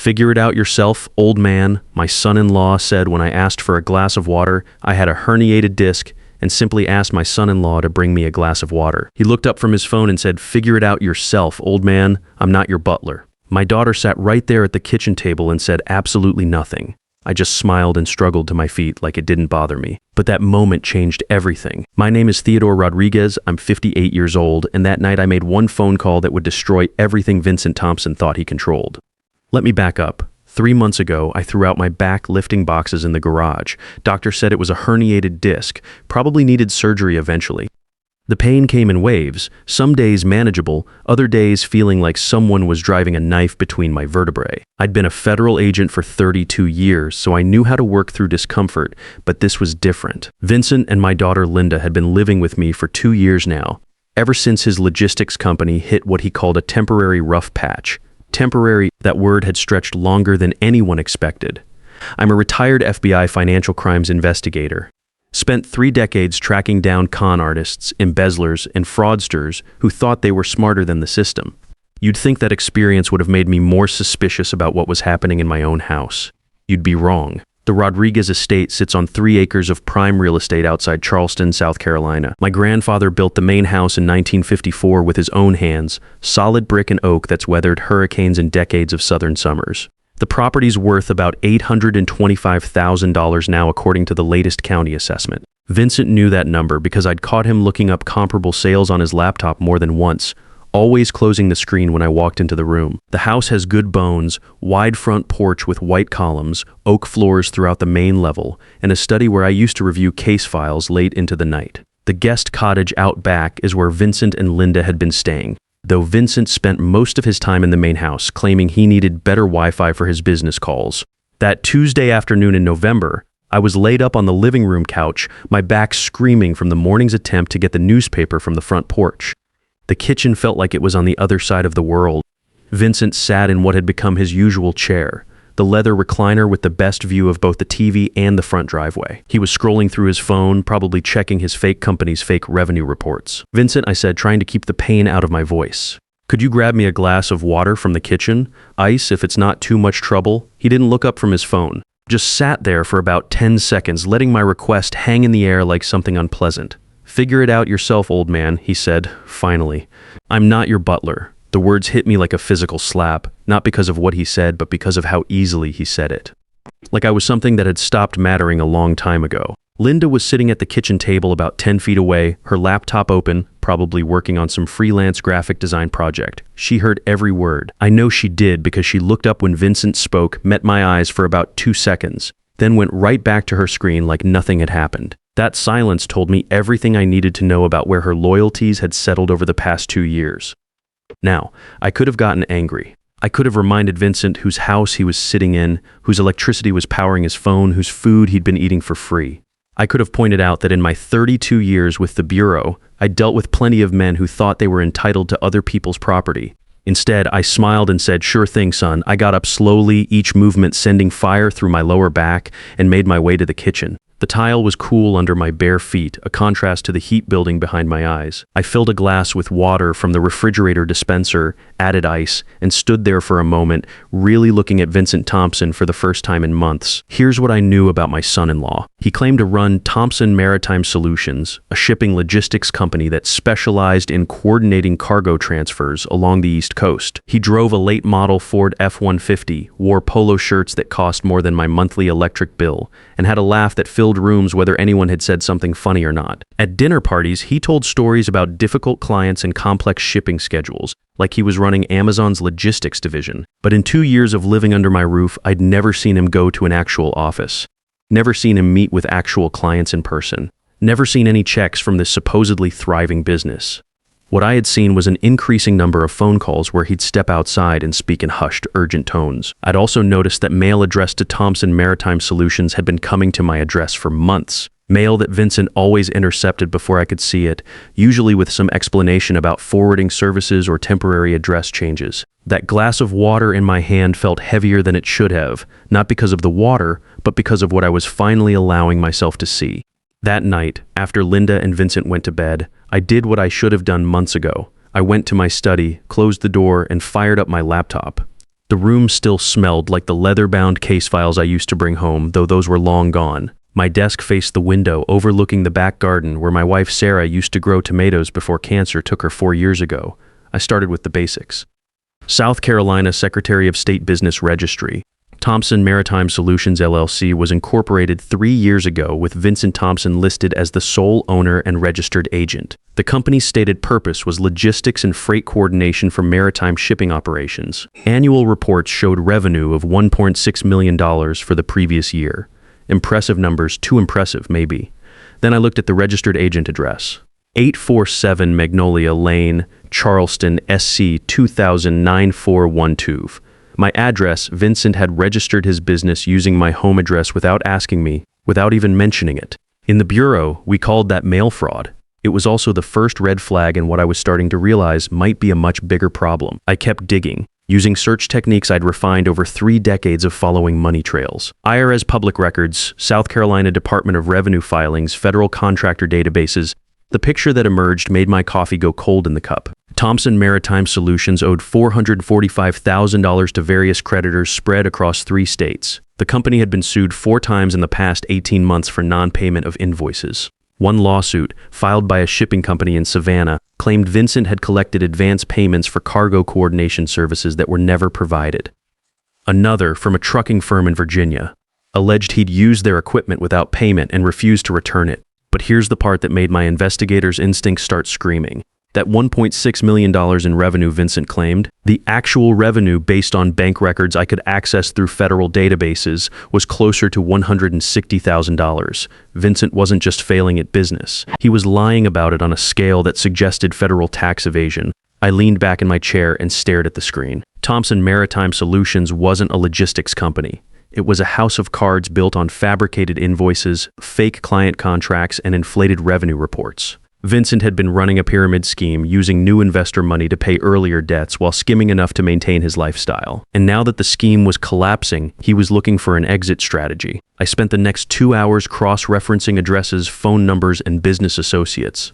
"Figure it out yourself, old man," my son-in-law said when I asked for a glass of water. I had a herniated disc and simply asked my son-in-law to bring me a glass of water. He looked up from his phone and said, "Figure it out yourself, old man. I'm not your butler." My daughter sat right there at the kitchen table and said absolutely nothing. I just smiled and struggled to my feet like it didn't bother me. But that moment changed everything. My name is Theodore Rodriguez, I'm 58 years old, and that night I made one phone call that would destroy everything Vincent Thompson thought he controlled. Let me back up. 3 months ago, I threw out my back lifting boxes in the garage. Doctor said it was a herniated disc, probably needed surgery eventually. The pain came in waves, some days manageable, other days feeling like someone was driving a knife between my vertebrae. I'd been a federal agent for 32 years, so I knew how to work through discomfort, but this was different. Vincent and my daughter Linda had been living with me for 2 years now, ever since his logistics company hit what he called a temporary rough patch. Temporary, that word had stretched longer than anyone expected. I'm a retired FBI financial crimes investigator. Spent 3 decades tracking down con artists, embezzlers, and fraudsters who thought they were smarter than the system. You'd think that experience would have made me more suspicious about what was happening in my own house. You'd be wrong. The Rodriguez estate sits on 3 acres of prime real estate outside Charleston, South Carolina. My grandfather built the main house in 1954 with his own hands, solid brick and oak that's weathered hurricanes and decades of southern summers. The property's worth about $825,000 now according to the latest county assessment. Vincent knew that number because I'd caught him looking up comparable sales on his laptop more than once, always closing the screen when I walked into the room. The house has good bones, wide front porch with white columns, oak floors throughout the main level, and a study where I used to review case files late into the night. The guest cottage out back is where Vincent and Linda had been staying, though Vincent spent most of his time in the main house, claiming he needed better Wi-Fi for his business calls. That Tuesday afternoon in November, I was laid up on the living room couch, my back screaming from the morning's attempt to get the newspaper from the front porch. The kitchen felt like it was on the other side of the world. Vincent sat in what had become his usual chair, the leather recliner with the best view of both the TV and the front driveway. He was scrolling through his phone, probably checking his fake company's fake revenue reports. "Vincent," I said, trying to keep the pain out of my voice, "could you grab me a glass of water from the kitchen? Ice, if it's not too much trouble." He didn't look up from his phone, just sat there for about 10 seconds, letting my request hang in the air like something unpleasant. "Figure it out yourself, old man," he said, finally. "I'm not your butler." The words hit me like a physical slap, not because of what he said, but because of how easily he said it. Like I was something that had stopped mattering a long time ago. Linda was sitting at the kitchen table about 10 feet away, her laptop open, probably working on some freelance graphic design project. She heard every word. I know she did because she looked up when Vincent spoke, met my eyes for about 2 seconds, then went right back to her screen like nothing had happened. That silence told me everything I needed to know about where her loyalties had settled over the past 2 years. Now, I could have gotten angry. I could have reminded Vincent whose house he was sitting in, whose electricity was powering his phone, whose food he'd been eating for free. I could have pointed out that in my 32 years with the Bureau, I dealt with plenty of men who thought they were entitled to other people's property. Instead, I smiled and said, "Sure thing, son." I got up slowly, each movement sending fire through my lower back, and made my way to the kitchen. The tile was cool under my bare feet, a contrast to the heat building behind my eyes. I filled a glass with water from the refrigerator dispenser, added ice, and stood there for a moment, really looking at Vincent Thompson for the first time in months. Here's what I knew about my son-in-law. He claimed to run Thompson Maritime Solutions, a shipping logistics company that specialized in coordinating cargo transfers along the East Coast. He drove a late-model Ford F-150, wore polo shirts that cost more than my monthly electric bill, and had a laugh that filled rooms whether anyone had said something funny or not. At dinner parties, he told stories about difficult clients and complex shipping schedules, like he was running Amazon's logistics division. But in 2 years of living under my roof, I'd never seen him go to an actual office. Never seen him meet with actual clients in person. Never seen any checks from this supposedly thriving business. What I had seen was an increasing number of phone calls where he'd step outside and speak in hushed, urgent tones. I'd also noticed that mail addressed to Thompson Maritime Solutions had been coming to my address for months. Mail that Vincent always intercepted before I could see it, usually with some explanation about forwarding services or temporary address changes. That glass of water in my hand felt heavier than it should have, not because of the water, but because of what I was finally allowing myself to see. That night, after Linda and Vincent went to bed, I did what I should have done months ago. I went to my study, closed the door, and fired up my laptop. The room still smelled like the leather-bound case files I used to bring home, though those were long gone. My desk faced the window overlooking the back garden where my wife Sarah used to grow tomatoes before cancer took her 4 years ago. I started with the basics. South Carolina Secretary of State Business Registry. Thompson Maritime Solutions LLC was incorporated 3 years ago with Vincent Thompson listed as the sole owner and registered agent. The company's stated purpose was logistics and freight coordination for maritime shipping operations. Annual reports showed revenue of $1.6 million for the previous year. Impressive numbers, too impressive, maybe. Then I looked at the registered agent address. 847 Magnolia Lane, Charleston, SC 2000-9412. My address, Vincent had registered his business using my home address without asking me, without even mentioning it. In the bureau, we called that mail fraud. It was also the first red flag in what I was starting to realize might be a much bigger problem. I kept digging, using search techniques I'd refined over 3 decades of following money trails. IRS public records, South Carolina Department of Revenue filings, federal contractor databases. The picture that emerged made my coffee go cold in the cup. Thompson Maritime Solutions owed $445,000 to various creditors spread across 3 states. The company had been sued 4 times in the past 18 months for non-payment of invoices. One lawsuit, filed by a shipping company in Savannah, claimed Vincent had collected advance payments for cargo coordination services that were never provided. Another, from a trucking firm in Virginia, alleged he'd used their equipment without payment and refused to return it. But here's the part that made my investigator's instincts start screaming. That $1.6 million in revenue Vincent claimed, the actual revenue based on bank records I could access through federal databases, was closer to $160,000. Vincent wasn't just failing at business. He was lying about it on a scale that suggested federal tax evasion. I leaned back in my chair and stared at the screen. Thompson Maritime Solutions wasn't a logistics company. It was a house of cards built on fabricated invoices, fake client contracts, and inflated revenue reports. Vincent had been running a pyramid scheme using new investor money to pay earlier debts while skimming enough to maintain his lifestyle. And now that the scheme was collapsing, he was looking for an exit strategy. I spent the next 2 hours cross-referencing addresses, phone numbers, and business associates.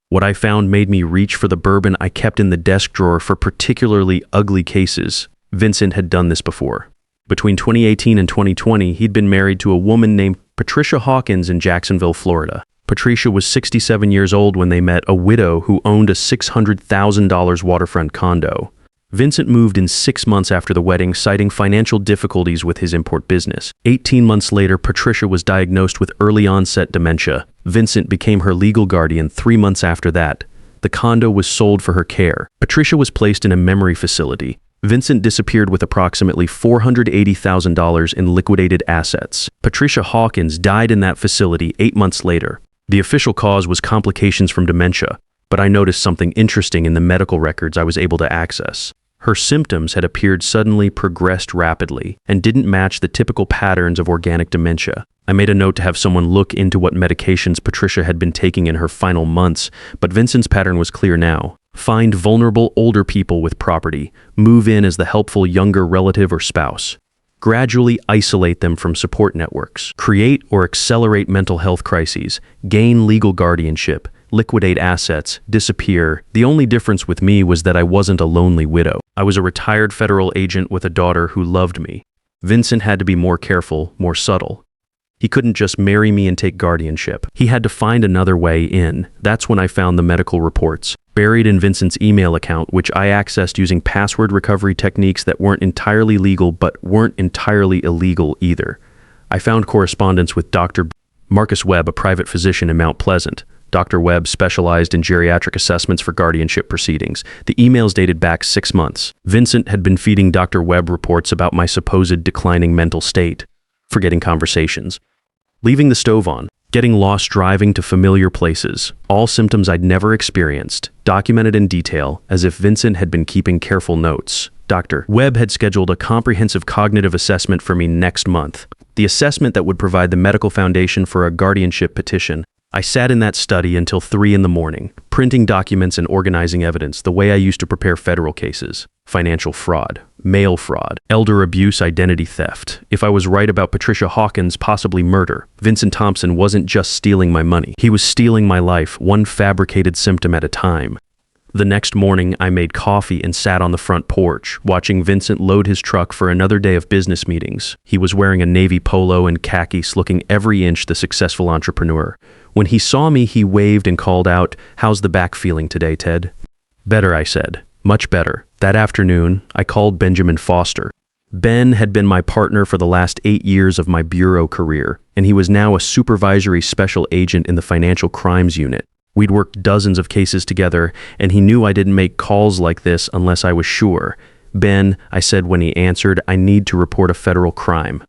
What I found made me reach for the bourbon I kept in the desk drawer for particularly ugly cases. Vincent had done this before. Between 2018 and 2020, he'd been married to a woman named Patricia Hawkins in Jacksonville, Florida. Patricia was 67 years old when they met, a widow who owned a $600,000 waterfront condo. Vincent moved in 6 months after the wedding, citing financial difficulties with his import business. 18 months later, Patricia was diagnosed with early-onset dementia. Vincent became her legal guardian 3 months after that. The condo was sold for her care. Patricia was placed in a memory facility. Vincent disappeared with approximately $480,000 in liquidated assets. Patricia Hawkins died in that facility 8 months later. The official cause was complications from dementia, but I noticed something interesting in the medical records I was able to access. Her symptoms had appeared suddenly, progressed rapidly, and didn't match the typical patterns of organic dementia. I made a note to have someone look into what medications Patricia had been taking in her final months, but Vincent's pattern was clear now. Find vulnerable older people with property, move in as the helpful younger relative or spouse. Gradually isolate them from support networks, create or accelerate mental health crises, gain legal guardianship, liquidate assets, disappear. The only difference with me was that I wasn't a lonely widow. I was a retired federal agent with a daughter who loved me. Vincent had to be more careful, more subtle. He couldn't just marry me and take guardianship. He had to find another way in. That's when I found the medical reports, buried in Vincent's email account, which I accessed using password recovery techniques that weren't entirely legal but weren't entirely illegal either. I found correspondence with Dr. Marcus Webb, a private physician in Mount Pleasant. Dr. Webb specialized in geriatric assessments for guardianship proceedings. The emails dated back 6 months. Vincent had been feeding Dr. Webb reports about my supposed declining mental state, forgetting conversations, leaving the stove on, getting lost driving to familiar places, all symptoms I'd never experienced, documented in detail as if Vincent had been keeping careful notes. Dr. Webb had scheduled a comprehensive cognitive assessment for me next month, the assessment that would provide the medical foundation for a guardianship petition. I sat in that study until 3 a.m, printing documents and organizing evidence the way I used to prepare federal cases. Financial fraud, mail fraud, elder abuse, identity theft. If I was right about Patricia Hawkins' possibly murder, Vincent Thompson wasn't just stealing my money. He was stealing my life, one fabricated symptom at a time. The next morning, I made coffee and sat on the front porch, watching Vincent load his truck for another day of business meetings. He was wearing a navy polo and khakis, looking every inch the successful entrepreneur. When he saw me, he waved and called out, "How's the back feeling today, Ted?" "Better," I said. "Much better." That afternoon, I called Benjamin Foster. Ben had been my partner for the last 8 years of my bureau career, and he was now a supervisory special agent in the financial crimes unit. We'd worked dozens of cases together, and he knew I didn't make calls like this unless I was sure. "Ben," I said when he answered, "I need to report a federal crime."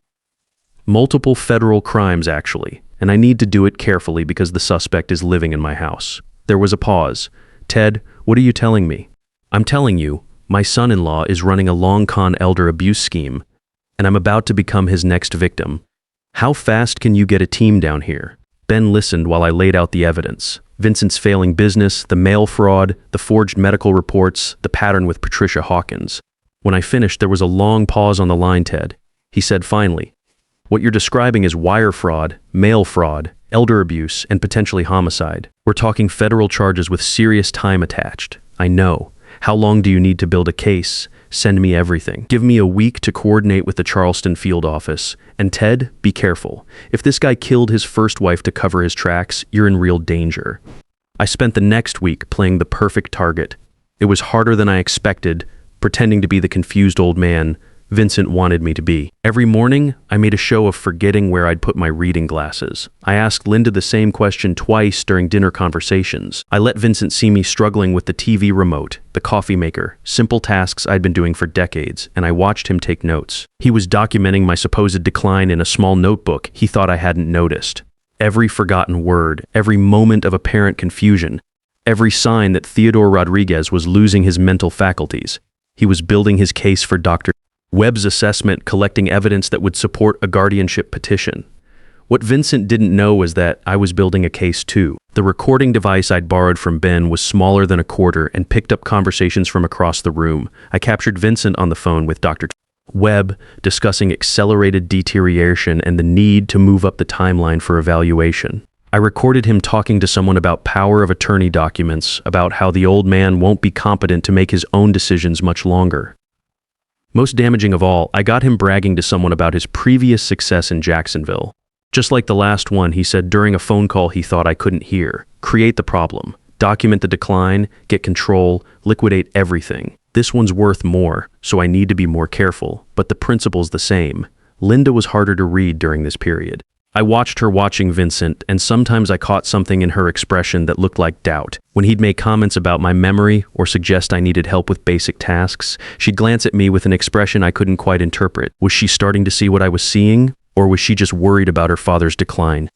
Multiple federal crimes, actually, and I need to do it carefully because the suspect is living in my house. There was a pause. "Ted, what are you telling me?" "I'm telling you, my son-in-law is running a long-con elder abuse scheme, and I'm about to become his next victim. How fast can you get a team down here?" Ben listened while I laid out the evidence. Vincent's failing business, the mail fraud, the forged medical reports, the pattern with Patricia Hawkins. When I finished, there was a long pause on the line, Ted. He said finally, "What you're describing is wire fraud, mail fraud, elder abuse, and potentially homicide. We're talking federal charges with serious time attached. I know. How long do you need to build a case? Send me everything. Give me a week to coordinate with the Charleston field office. And Ted, be careful. If this guy killed his first wife to cover his tracks, you're in real danger." I spent the next week playing the perfect target. It was harder than I expected, pretending to be the confused old man Vincent wanted me to be. Every morning, I made a show of forgetting where I'd put my reading glasses. I asked Linda the same question twice during dinner conversations. I let Vincent see me struggling with the TV remote, the coffee maker, simple tasks I'd been doing for decades, and I watched him take notes. He was documenting my supposed decline in a small notebook he thought I hadn't noticed. Every forgotten word, every moment of apparent confusion, every sign that Theodore Rodriguez was losing his mental faculties. He was building his case for Dr. Webb's assessment, collecting evidence that would support a guardianship petition. What Vincent didn't know was that I was building a case too. The recording device I'd borrowed from Ben was smaller than a quarter and picked up conversations from across the room. I captured Vincent on the phone with Dr. Webb, discussing accelerated deterioration and the need to move up the timeline for evaluation. I recorded him talking to someone about power of attorney documents, about how the old man won't be competent to make his own decisions much longer. Most damaging of all, I got him bragging to someone about his previous success in Jacksonville. Just like the last one, he said during a phone call he thought I couldn't hear. Create the problem, document the decline, get control, liquidate everything. This one's worth more, so I need to be more careful, but the principle's the same. Linda was harder to read during this period. I watched her watching Vincent, and sometimes I caught something in her expression that looked like doubt. When he'd make comments about my memory or suggest I needed help with basic tasks, she'd glance at me with an expression I couldn't quite interpret. Was she starting to see what I was seeing, or was she just worried about her father's decline?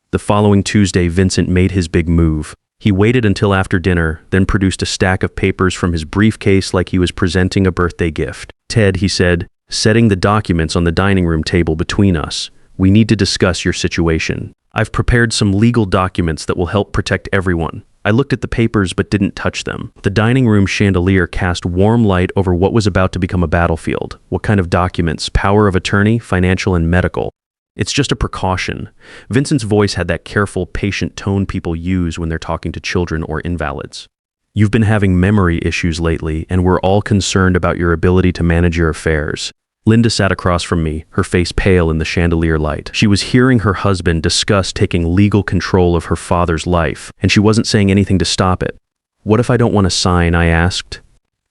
The following Tuesday, Vincent made his big move. He waited until after dinner, then produced a stack of papers from his briefcase like he was presenting a birthday gift. "Ted," he said, setting the documents on the dining room table between us, "we need to discuss your situation. I've prepared some legal documents that will help protect everyone." I looked at the papers but didn't touch them. The dining room chandelier cast warm light over what was about to become a battlefield. What kind of documents? Power of attorney, financial, and medical. It's just a precaution. Vincent's voice had that careful, patient tone people use when they're talking to children or invalids. "You've been having memory issues lately, and we're all concerned about your ability to manage your affairs." Linda sat across from me, her face pale in the chandelier light. She was hearing her husband discuss taking legal control of her father's life, and she wasn't saying anything to stop it. "What if I don't want to sign?" I asked.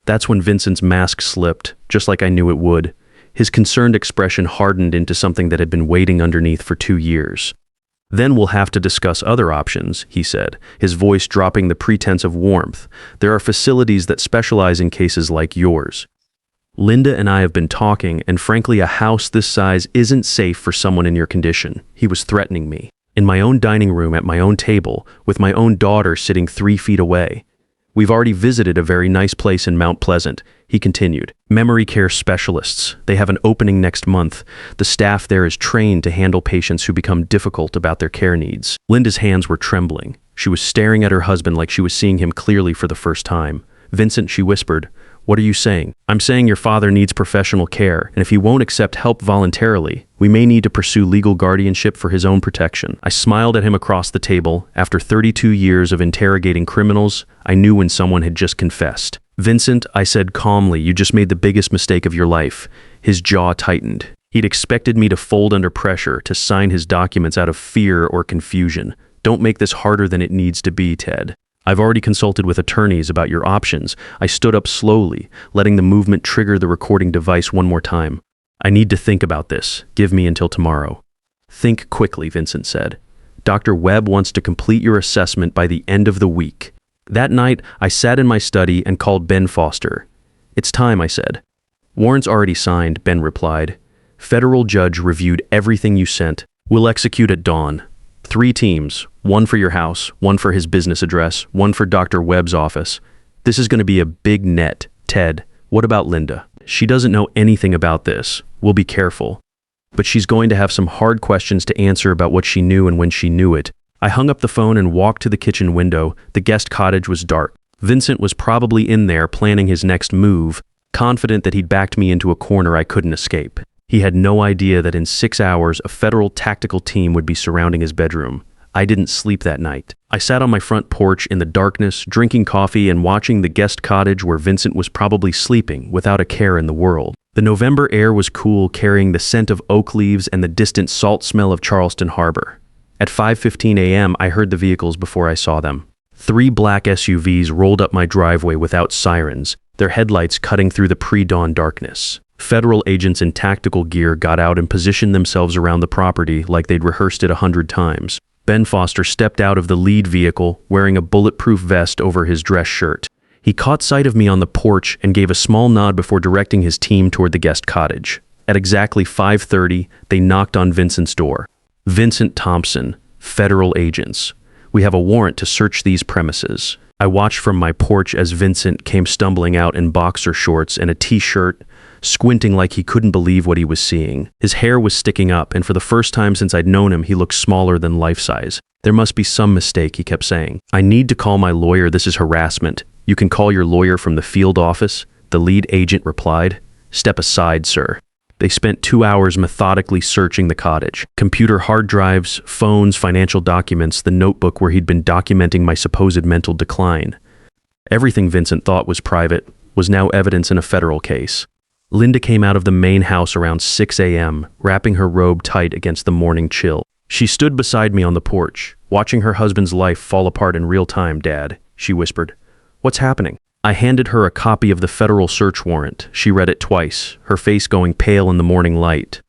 That's when Vincent's mask slipped, just like I knew it would. His concerned expression hardened into something that had been waiting underneath for 2 years. "Then we'll have to discuss other options," he said, his voice dropping the pretense of warmth. "There are facilities that specialize in cases like yours. Linda and I have been talking, and frankly, a house this size isn't safe for someone in your condition." He was threatening me. In my own dining room at my own table, with my own daughter sitting 3 feet away. "We've already visited a very nice place in Mount Pleasant," he continued. "Memory care specialists. They have an opening next month. The staff there is trained to handle patients who become difficult about their care needs." Linda's hands were trembling. She was staring at her husband like she was seeing him clearly for the first time. "Vincent," she whispered, What are you saying? I'm saying your father needs professional care, and if he won't accept help voluntarily, we may need to pursue legal guardianship for his own protection. I smiled at him across the table. After 32 years of interrogating criminals, I knew when someone had just confessed. Vincent, I said calmly, you just made the biggest mistake of your life. His jaw tightened. He'd expected me to fold under pressure, to sign his documents out of fear or confusion. Don't make this harder than it needs to be, Ted. I've already consulted with attorneys about your options. I stood up slowly, letting the movement trigger the recording device one more time. I need to think about this. Give me until tomorrow. Think quickly, Vincent said. Dr. Webb wants to complete your assessment by the end of the week. That night, I sat in my study and called Ben Foster. It's time, I said. Warrant's already signed, Ben replied. Federal judge reviewed everything you sent. We'll execute at dawn. 3 teams, 1 for your house, 1 for his business address, 1 for Dr. Webb's office. This is going to be a big net. Ted, what about Linda? She doesn't know anything about this. We'll be careful. But she's going to have some hard questions to answer about what she knew and when she knew it. I hung up the phone and walked to the kitchen window. The guest cottage was dark. Vincent was probably in there planning his next move, confident that he'd backed me into a corner I couldn't escape. He had no idea that in 6 hours, a federal tactical team would be surrounding his bedroom. I didn't sleep that night. I sat on my front porch in the darkness, drinking coffee and watching the guest cottage where Vincent was probably sleeping without a care in the world. The November air was cool, carrying the scent of oak leaves and the distant salt smell of Charleston Harbor. At 5:15 a.m., I heard the vehicles before I saw them. 3 black SUVs rolled up my driveway without sirens, their headlights cutting through the pre-dawn darkness. Federal agents in tactical gear got out and positioned themselves around the property like they'd rehearsed it 100 times. Ben Foster stepped out of the lead vehicle, wearing a bulletproof vest over his dress shirt. He caught sight of me on the porch and gave a small nod before directing his team toward the guest cottage. At exactly 5:30, they knocked on Vincent's door. Vincent Thompson, federal agents. We have a warrant to search these premises. I watched from my porch as Vincent came stumbling out in boxer shorts and a t-shirt, squinting like he couldn't believe what he was seeing. His hair was sticking up, and for the first time since I'd known him, he looked smaller than life-size. There must be some mistake, he kept saying. I need to call my lawyer. This is harassment. You can call your lawyer from the field office, the lead agent replied. Step aside, sir. They spent 2 hours methodically searching the cottage. Computer hard drives, phones, financial documents, the notebook where he'd been documenting my supposed mental decline. Everything Vincent thought was private was now evidence in a federal case. Linda came out of the main house around 6 a.m., wrapping her robe tight against the morning chill. She stood beside me on the porch, watching her husband's life fall apart in real time. Dad, she whispered. What's happening? I handed her a copy of the federal search warrant. She read it twice, her face going pale in the morning light.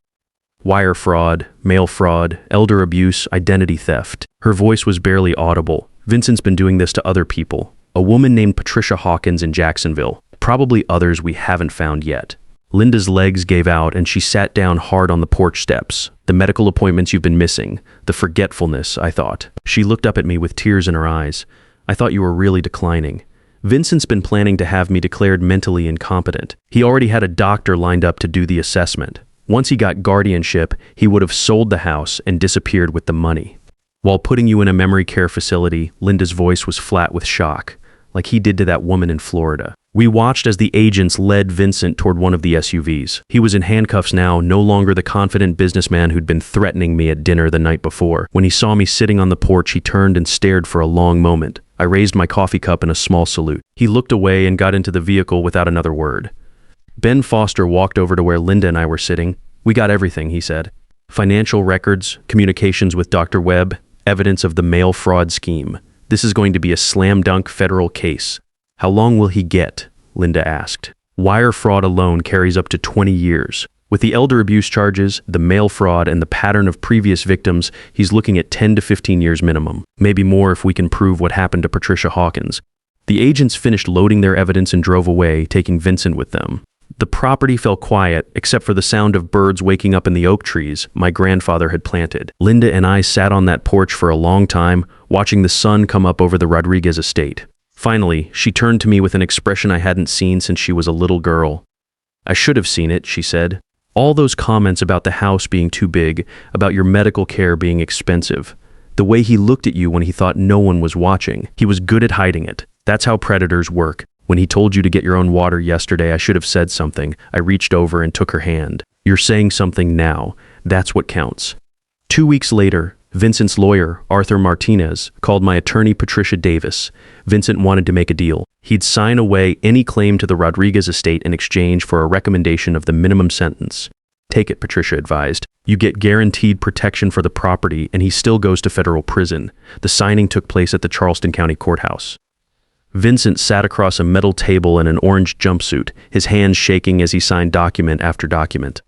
Wire fraud, mail fraud, elder abuse, identity theft. Her voice was barely audible. Vincent's been doing this to other people. A woman named Patricia Hawkins in Jacksonville. Probably others we haven't found yet. Linda's legs gave out and she sat down hard on the porch steps. The medical appointments you've been missing. The forgetfulness, I thought. She looked up at me with tears in her eyes. I thought you were really declining. Vincent's been planning to have me declared mentally incompetent. He already had a doctor lined up to do the assessment. Once he got guardianship, he would have sold the house and disappeared with the money. While putting you in a memory care facility, Linda's voice was flat with shock, like he did to that woman in Florida. We watched as the agents led Vincent toward one of the SUVs. He was in handcuffs now, no longer the confident businessman who'd been threatening me at dinner the night before. When he saw me sitting on the porch, he turned and stared for a long moment. I raised my coffee cup in a small salute. He looked away and got into the vehicle without another word. Ben Foster walked over to where Linda and I were sitting. We got everything, he said. Financial records, communications with Dr. Webb, evidence of the mail fraud scheme. This is going to be a slam-dunk federal case. How long will he get? Linda asked. Wire fraud alone carries up to 20 years. With the elder abuse charges, the mail fraud, and the pattern of previous victims, he's looking at 10 to 15 years minimum. Maybe more if we can prove what happened to Patricia Hawkins. The agents finished loading their evidence and drove away, taking Vincent with them. The property fell quiet, except for the sound of birds waking up in the oak trees my grandfather had planted. Linda and I sat on that porch for a long time, watching the sun come up over the Rodriguez estate. Finally, she turned to me with an expression I hadn't seen since she was a little girl. I should have seen it, she said. All those comments about the house being too big, about your medical care being expensive. The way he looked at you when he thought no one was watching. He was good at hiding it. That's how predators work. When he told you to get your own water yesterday, I should have said something. I reached over and took her hand. You're saying something now. That's what counts. 2 weeks later, Vincent's lawyer, Arthur Martinez, called my attorney, Patricia Davis. Vincent wanted to make a deal. He'd sign away any claim to the Rodriguez estate in exchange for a recommendation of the minimum sentence. Take it, Patricia advised. You get guaranteed protection for the property, and he still goes to federal prison. The signing took place at the Charleston County Courthouse. Vincent sat across a metal table in an orange jumpsuit, his hands shaking as he signed document after document.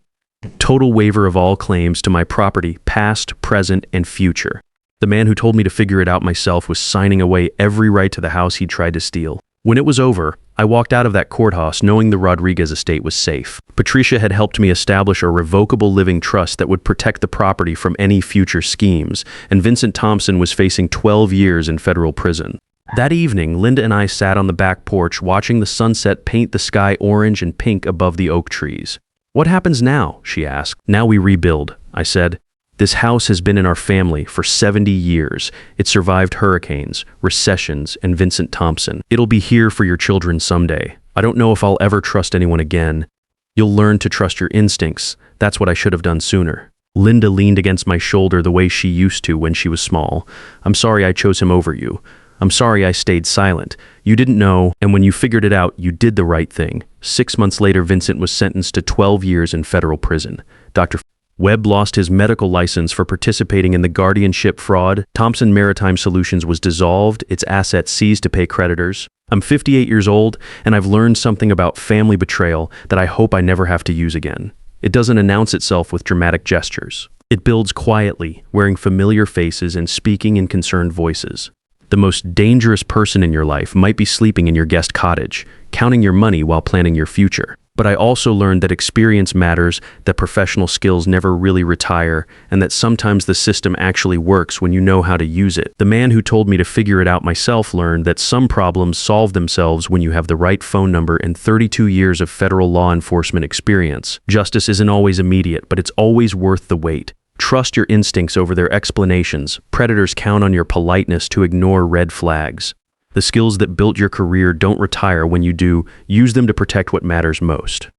Total waiver of all claims to my property, past, present, and future. The man who told me to figure it out myself was signing away every right to the house he tried to steal. When it was over, I walked out of that courthouse knowing the Rodriguez estate was safe. Patricia had helped me establish a revocable living trust that would protect the property from any future schemes, and Vincent Thompson was facing 12 years in federal prison. That evening, Linda and I sat on the back porch watching the sunset paint the sky orange and pink above the oak trees. What happens now? She asked. Now we rebuild, I said. This house has been in our family for 70 years. It survived hurricanes, recessions, and Vincent Thompson. It'll be here for your children someday. I don't know if I'll ever trust anyone again. You'll learn to trust your instincts. That's what I should have done sooner. Linda leaned against my shoulder the way she used to when she was small. I'm sorry I chose him over you. I'm sorry I stayed silent. You didn't know, and when you figured it out, you did the right thing. 6 months later, Vincent was sentenced to 12 years in federal prison. Dr. Webb lost his medical license for participating in the guardianship fraud. Thompson Maritime Solutions was dissolved, its assets seized to pay creditors. I'm 58 years old, and I've learned something about family betrayal that I hope I never have to use again. It doesn't announce itself with dramatic gestures. It builds quietly, wearing familiar faces and speaking in concerned voices. The most dangerous person in your life might be sleeping in your guest cottage, counting your money while planning your future. But I also learned that experience matters, that professional skills never really retire, and that sometimes the system actually works when you know how to use it. The man who told me to figure it out myself learned that some problems solve themselves when you have the right phone number and 32 years of federal law enforcement experience. Justice isn't always immediate, but it's always worth the wait. Trust your instincts over their explanations. Predators count on your politeness to ignore red flags. The skills that built your career don't retire when you do. Use them to protect what matters most.